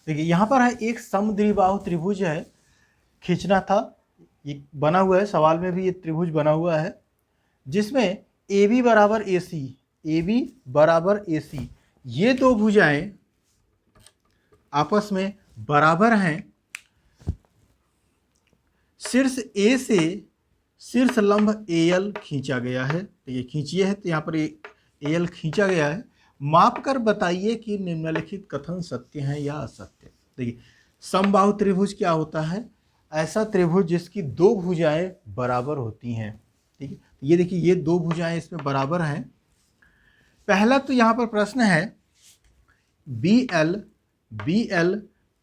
देखिए यहाँ पर है एक समद्विबाहु त्रिभुज है, खींचना था, ये बना हुआ है, सवाल में भी ये त्रिभुज बना हुआ है, जिसमें AB बराबर AC, AB बराबर AC, ये दो भुजाएं आपस में बराबर हैं। शीर्ष A से शीर्ष लंब AL खींचा गया है। तो ये खींचिए है, तो यहाँ पर AL खींचा गया है। माप कर बताइए कि निम्नलिखित कथन सत्य है या असत्य। देखिए समबाहु त्रिभुज क्या होता है? ऐसा त्रिभुज जिसकी दो भुजाएं बराबर होती हैं। ठीक है, ये देखिए ये दो भुजाएं इसमें बराबर हैं। पहला तो यहाँ पर प्रश्न है BL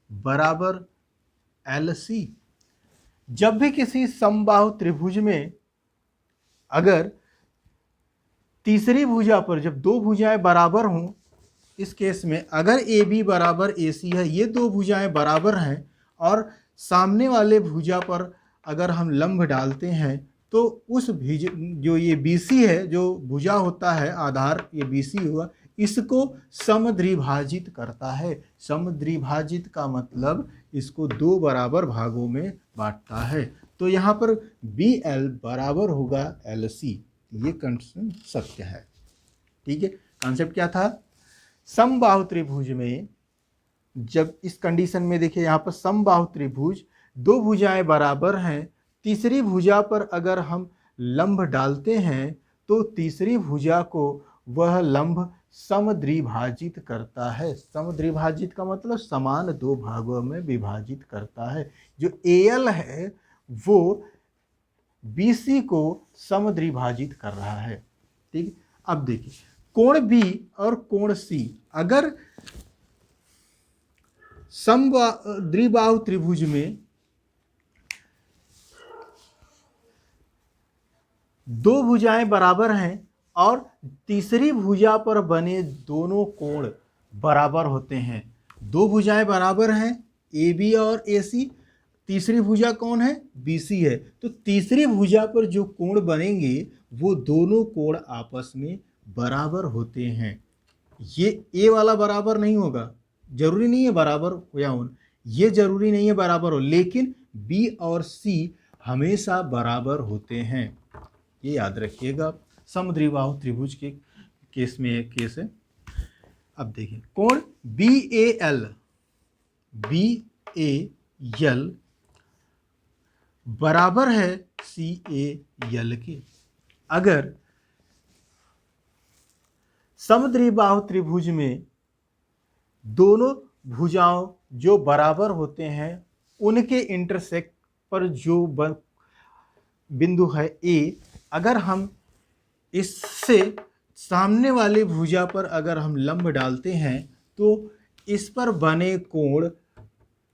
बराबर LC। जब भी किसी समबाहु त्रिभुज में अगर तीसरी भुजा पर जब दो भुजाएं बराबर हों, इस केस में अगर AB बराबर AC है, ये दो भुजाएं बराबर हैं, और सामने वाले भुजा पर अगर हम लंब डालते हैं तो उस जो ये BC है, जो भुजा होता है आधार, ये BC हुआ, इसको समद्विभाजित करता है। समद्विभाजित का मतलब इसको दो बराबर भागों में बांटता है। तो यहाँ पर BL बराबर होगा LC, ये कंडीशन सत्य है। ठीक है, कॉन्सेप्ट क्या था? समबाहु त्रिभुज में जब इस कंडीशन में देखिए यहाँ पर समबाहु त्रिभुज, दो भुजाएं बराबर हैं, तीसरी भुजा पर अगर हम लंब डालते हैं तो तीसरी भुजा को वह लंब समद्विभाजित करता है। समद्विभाजित का मतलब समान दो भागों में विभाजित करता है। जो AL है वो BC को समद्विभाजित कर रहा है। ठीक, अब देखिए कोण B और कोण C, अगर समद्विबाहु त्रिभुज में दो भुजाएं बराबर हैं और तीसरी भुजा पर बने दोनों कोण बराबर होते हैं, दो भुजाएं बराबर हैं, ए बी और ए सी, तीसरी भुजा कौन है, बी सी है। तो तीसरी भुजा पर जो कोण बनेंगे वो दोनों कोण आपस में बराबर होते हैं। ये ए वाला बराबर नहीं होगा, जरूरी नहीं है बराबर हो या हो, ये जरूरी नहीं है बराबर हो, लेकिन बी और सी हमेशा बराबर होते हैं, ये याद रखिएगा। समद्विबाहु त्रिभुज के केस में एक केस है। अब देखिए कोण बी ए एल बराबर है सी ए एल के। अगर समद्विबाहु त्रिभुज में दोनों भुजाओं जो बराबर होते हैं उनके इंटरसेक्ट पर जो बिंदु है ए, अगर हम इससे सामने वाले भुजा पर अगर हम लंब डालते हैं तो इस पर बने कोण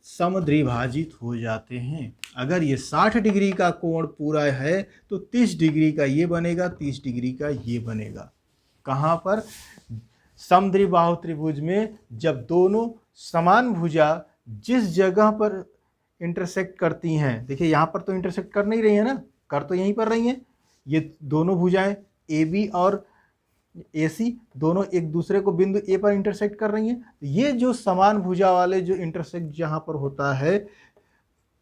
समद्विभाजित हो जाते हैं। अगर ये 60 डिग्री का कोण पूरा है तो 30 डिग्री का ये बनेगा, 30 डिग्री का ये बनेगा। कहाँ पर, समद्विबाहु त्रिभुज में जब दोनों समान भुजा जिस जगह पर इंटरसेक्ट करती हैं, देखिए यहाँ पर तो इंटरसेक्ट कर नहीं रही है ना, कर तो यहीं पर रही हैं, ये दोनों भुजाएं ए बी और ए सी दोनों एक दूसरे को बिंदु ए पर इंटरसेक्ट कर रही हैं। ये जो समान भुजा वाले जो इंटरसेक्ट जहाँ पर होता है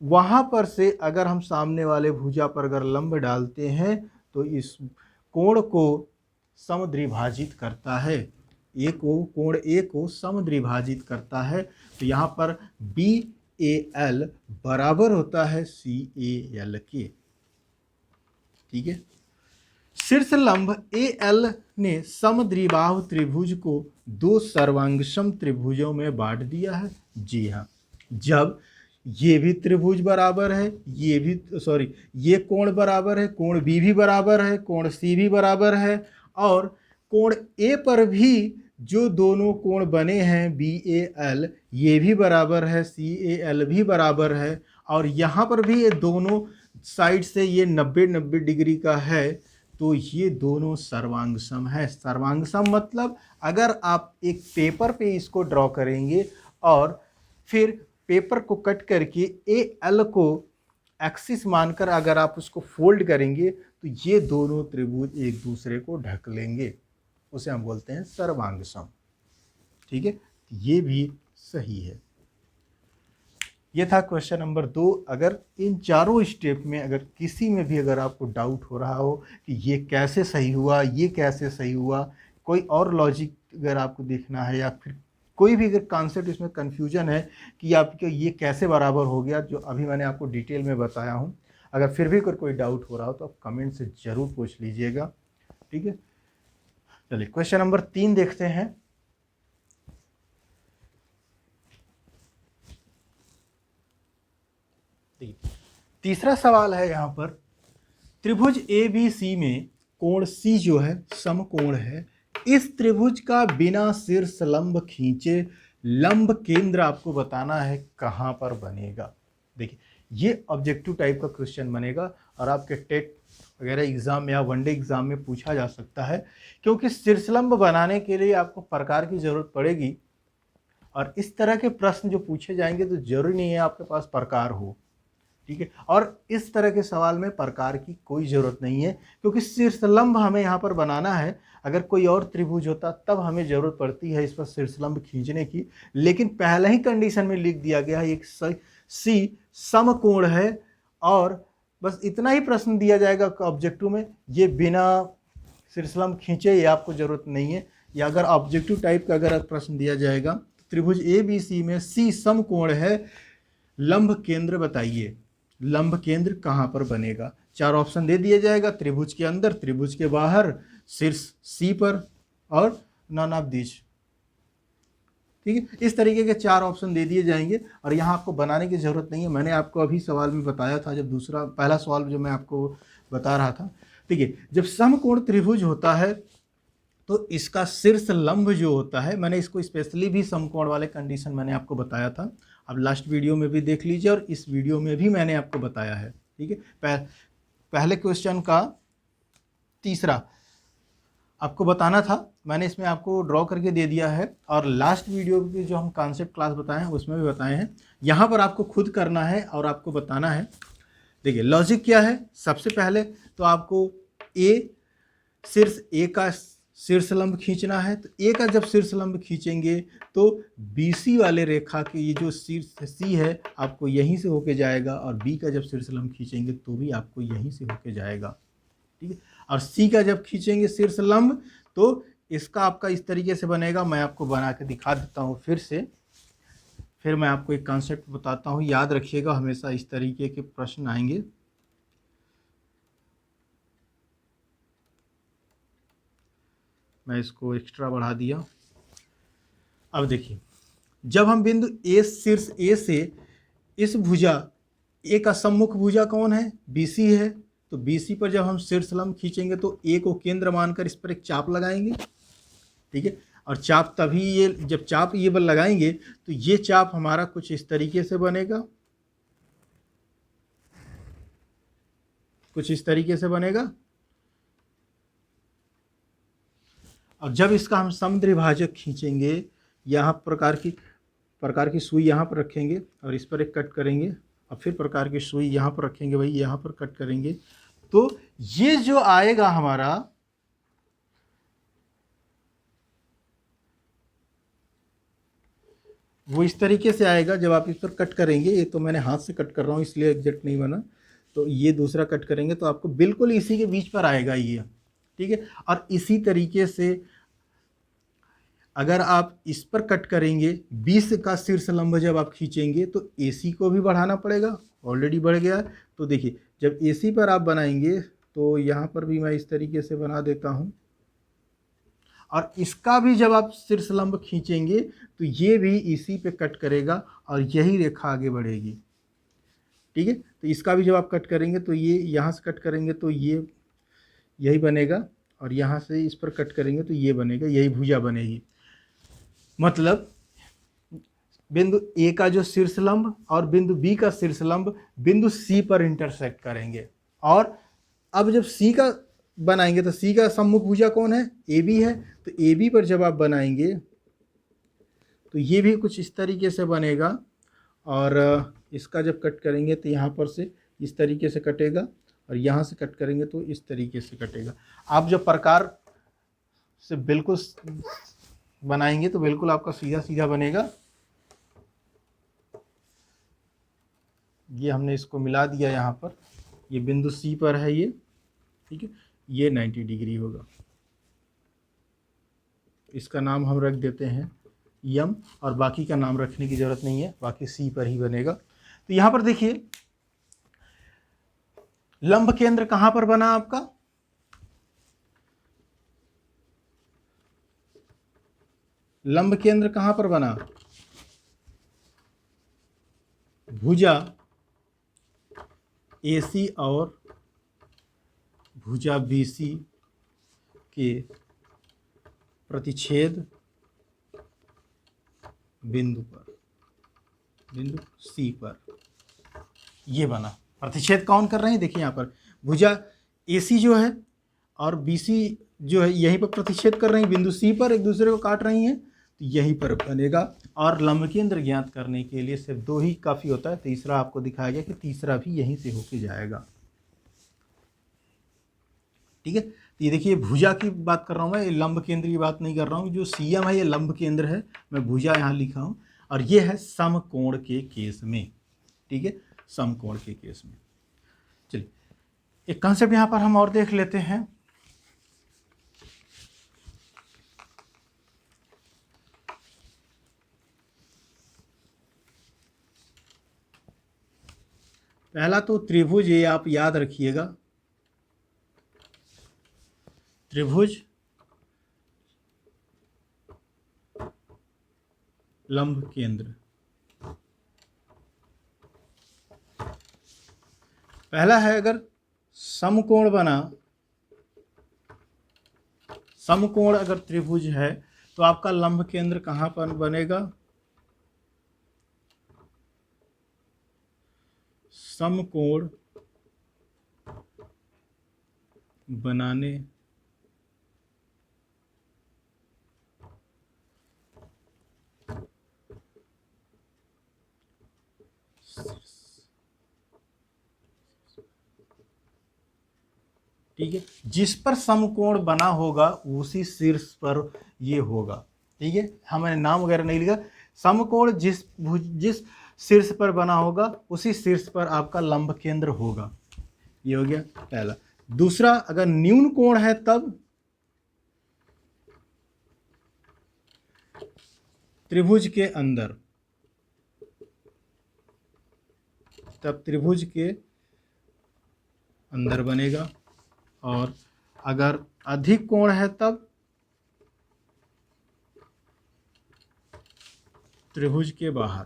वहाँ पर से अगर हम सामने वाले भुजा पर अगर लंब डालते हैं तो इस कोण को समद्विभाजित करता है, कोण ए को समद्विभाजित करता है। तो यहाँ पर बी ए एल बराबर होता है सी ए एल के। ठीक है, शीर्ष लंब ए एल ने समद्विबाहु त्रिभुज को दो सर्वांगसम त्रिभुजों में बांट दिया है। जी हाँ, जब ये भी त्रिभुज बराबर है, ये कोण बराबर है, कोण बी भी बराबर है, कोण सी भी बराबर है, और कोण ए पर भी जो दोनों कोण बने हैं बी ए एल ये भी बराबर है, सी ए एल भी बराबर है, और यहाँ पर भी ये दोनों साइड से ये 90 डिग्री का है, तो ये दोनों सर्वांगसम है। सर्वांगसम मतलब अगर आप एक पेपर पे इसको ड्रॉ करेंगे और फिर पेपर को कट करके ए एल को एक्सिस मानकर अगर आप उसको फोल्ड करेंगे तो ये दोनों त्रिभुज एक दूसरे को ढक लेंगे, उसे हम बोलते हैं सर्वांगसम। ठीक है, ये भी सही है। ये था क्वेश्चन नंबर 2। अगर इन चारों स्टेप में अगर किसी में भी अगर आपको डाउट हो रहा हो कि ये कैसे सही हुआ, ये कैसे सही हुआ, कोई और लॉजिक अगर आपको देखना है, या फिर कोई भी अगर कॉन्सेप्ट इसमें कन्फ्यूजन है कि आपके ये कैसे बराबर हो गया, जो अभी मैंने आपको डिटेल में बताया हूँ, अगर फिर भी अगर कोई डाउट हो रहा हो तो आप कमेंट से ज़रूर पूछ लीजिएगा। ठीक है, चलिए क्वेश्चन नंबर 3 देखते हैं। तीसरा सवाल है यहाँ पर, त्रिभुज ए बी सी में कोण सी जो है समकोण है, इस त्रिभुज का बिना शीर्ष लंब खींचे लंब केंद्र आपको बताना है कहाँ पर बनेगा। देखिए ये ऑब्जेक्टिव टाइप का क्वेश्चन बनेगा और आपके टेट वगैरह एग्जाम या वनडे एग्जाम में पूछा जा सकता है, क्योंकि शीर्ष लंब बनाने के लिए आपको प्रकार की जरूरत पड़ेगी, और इस तरह के प्रश्न जो पूछे जाएंगे तो जरूरी नहीं है आपके पास प्रकार हो। ठीक है, और इस तरह के सवाल में प्रकार की कोई ज़रूरत नहीं है, क्योंकि शीर्षलंब हमें यहाँ पर बनाना है। अगर कोई और त्रिभुज होता तब हमें ज़रूरत पड़ती है इस पर शीर्षलंब खींचने की, लेकिन पहले ही कंडीशन में लिख दिया गया है एक सी समकोण है, और बस इतना ही प्रश्न दिया जाएगा ऑब्जेक्टिव में, ये बिना शीर्षलंब खींचे ये आपको ज़रूरत नहीं है। या अगर ऑब्जेक्टिव टाइप का अगर प्रश्न दिया जाएगा तो त्रिभुज ए बी सी में सी समकोण है, लंब केंद्र बताइए, लंब केंद्र कहाँ पर बनेगा। 4 ऑप्शन दे दिया जाएगा, त्रिभुज के अंदर, त्रिभुज के बाहर, शीर्ष सी पर, और नॉन ऑफ दिस। ठीक है, इस तरीके के 4 ऑप्शन दे दिए जाएंगे, और यहाँ आपको बनाने की ज़रूरत नहीं है। मैंने आपको अभी सवाल में बताया था, जब पहला सवाल जो मैं आपको बता रहा था। ठीक है, जब समकोण त्रिभुज होता है तो इसका शीर्ष लंब जो होता है, मैंने इसको स्पेशली भी समकोण वाले कंडीशन मैंने आपको बताया था, अब लास्ट वीडियो में भी देख लीजिए और इस वीडियो में भी मैंने आपको बताया है। ठीक है, पहले क्वेश्चन का तीसरा, आपको बताना था, मैंने इसमें आपको ड्रॉ करके दे दिया है, और लास्ट वीडियो की जो हम कॉन्सेप्ट क्लास बताए हैं उसमें भी बताए हैं। यहाँ पर आपको खुद करना है और आपको बताना है। देखिए लॉजिक क्या है, सबसे पहले तो आपको शीर्ष ए का शीर्ष लंब खींचना है। तो ए का जब शीर्ष लंब खींचेंगे तो बीसी वाले रेखा के ये जो शीर्ष सी है आपको यहीं से होके जाएगा, और बी का जब शीर्ष लंब खींचेंगे तो भी आपको यहीं से होके जाएगा, ठीक है। और सी का जब खींचेंगे शीर्ष लंब तो इसका आपका इस तरीके से बनेगा। मैं आपको बना के दिखा देता हूँ फिर मैं आपको एक कॉन्सेप्ट बताता हूँ, याद रखिएगा, हमेशा इस तरीके के प्रश्न आएंगे। मैं इसको एक्स्ट्रा बढ़ा दिया। अब देखिए, जब हम बिंदु ए शीर्ष ए से इस भुजा ए का सम्मुख भुजा कौन है, बीसी है, तो बीसी पर जब हम शीर्ष लंब खींचेंगे तो ए को केंद्र मानकर इस पर एक चाप लगाएंगे, ठीक है। और चाप तभी ये जब चाप ये बल लगाएंगे तो ये चाप हमारा कुछ इस तरीके से बनेगा, कुछ इस तरीके से बनेगा। और जब इसका हम समद्विभाजक खींचेंगे, यहाँ प्रकार की सुई यहाँ पर रखेंगे और इस पर एक कट करेंगे, और फिर प्रकार की सुई यहाँ पर रखेंगे, भाई यहाँ पर कट करेंगे, तो ये जो आएगा हमारा वो इस तरीके से आएगा। जब आप इस पर कट करेंगे, ये तो मैंने हाथ से कट कर रहा हूँ इसलिए एग्जैक्ट नहीं बना, तो ये दूसरा कट करेंगे तो आपको बिल्कुल इसी के बीच पर आएगा ये, ठीक है। और इसी तरीके से अगर आप इस पर कट करेंगे, 20 का शीर्ष लंब जब आप खींचेंगे तो AC को भी बढ़ाना पड़ेगा, ऑलरेडी बढ़ गया है। तो देखिए जब AC पर आप बनाएंगे तो यहाँ पर भी मैं इस तरीके से बना देता हूँ, और इसका भी जब आप शीर्ष लंब खींचेंगे तो ये भी इसी पे कट करेगा और यही रेखा आगे बढ़ेगी, ठीक है। तो इसका भी जब आप कट करेंगे तो ये यहाँ से कट करेंगे तो ये यही बनेगा, और यहाँ से इस पर कट करेंगे तो ये बनेगा, यही भुजा बनेगी। मतलब बिंदु ए का जो शीर्ष लंब और बिंदु बी का शीर्ष लंब बिंदु सी पर इंटरसेक्ट करेंगे। और अब जब सी का बनाएंगे तो सी का सम्मुख भुजा कौन है, ए बी है, तो ए बी पर जब आप बनाएंगे तो ये भी कुछ इस तरीके से बनेगा, और इसका जब कट करेंगे तो यहाँ पर से इस तरीके से कटेगा, और यहाँ से कट करेंगे तो इस तरीके से कटेगा। आप जब प्रकार से बिल्कुल बनाएंगे तो बिल्कुल आपका सीधा सीधा बनेगा। ये हमने इसको मिला दिया यहाँ पर, ये बिंदु सी पर है ये, ठीक है। ये 90 डिग्री होगा, इसका नाम हम रख देते हैं यम, और बाकी का नाम रखने की ज़रूरत नहीं है, बाकी सी पर ही बनेगा। तो यहाँ पर देखिए लंब केंद्र कहाँ पर बना आपका, लंब केंद्र कहाँ पर बना, भुजा AC और भुजा BC के प्रतिच्छेद बिंदु पर, बिंदु C पर ये बना। प्रतिच्छेद कौन कर रहे हैं, देखिए यहाँ पर भुजा AC जो है और BC जो है यहीं पर प्रतिच्छेद कर रही हैं, बिंदु C पर एक दूसरे को काट रही हैं, तो यहीं पर बनेगा। और लंब केंद्र ज्ञात करने के लिए सिर्फ 2 ही काफ़ी होता है, तीसरा आपको दिखाया गया कि तीसरा भी यहीं से होके जाएगा, ठीक है। तो ये देखिए भुजा की बात कर रहा हूँ मैं, ये लंब केंद्र की बात नहीं कर रहा हूँ। जो CM है ये लंब केंद्र है, मैं भुजा यहाँ लिखा हूँ, और ये है समकोण के केस में, ठीक है, समकोण के केस में। चलिए एक कॉन्सेप्ट यहाँ पर हम और देख लेते हैं। पहला तो त्रिभुज, ये आप याद रखिएगा, त्रिभुज लंब केंद्र। पहला है अगर समकोण बना, समकोण अगर त्रिभुज है तो आपका लंब केंद्र कहाँ पर बनेगा, समकोण बनाने ठीक है, जिस पर समकोण बना होगा उसी शीर्ष पर ये होगा। ठीक है, हमने नाम वगैरह नहीं लिखा। समकोण जिस शीर्ष पर बना होगा उसी शीर्ष पर आपका लंब केंद्र होगा। ये हो गया पहला। दूसरा, अगर न्यून कोण है तब त्रिभुज के अंदर, तब त्रिभुज के अंदर बनेगा। और अगर अधिक कोण है तब त्रिभुज के बाहर।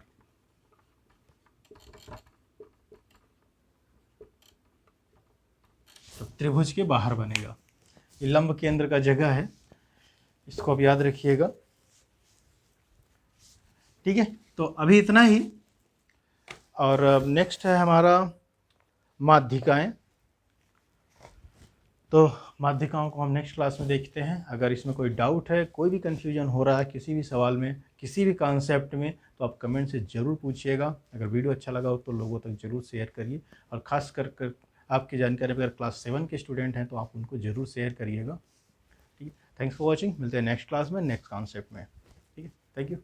तो त्रिभुज के बाहर बनेगा। ये लंब केंद्र का जगह है, इसको आप याद रखिएगा। ठीक है, तो अभी इतना ही। और नेक्स्ट है हमारा माध्यिकाएं। तो माध्यिकाओं को हम नेक्स्ट क्लास में देखते हैं। अगर इसमें कोई डाउट है, कोई भी कन्फ्यूजन हो रहा है किसी भी सवाल में, किसी भी कॉन्सेप्ट में, तो आप कमेंट से ज़रूर पूछिएगा। अगर वीडियो अच्छा लगा हो तो लोगों तक ज़रूर शेयर करिए। और ख़ास कर आपकी जानकारी में अगर क्लास 7 के स्टूडेंट हैं तो आप उनको ज़रूर शेयर करिएगा। ठीक है, थैंक्स फॉर वॉचिंग। मिलते हैं नेक्स्ट क्लास में नेक्स्ट कॉन्सेप्ट में। ठीक है, थैंक यू।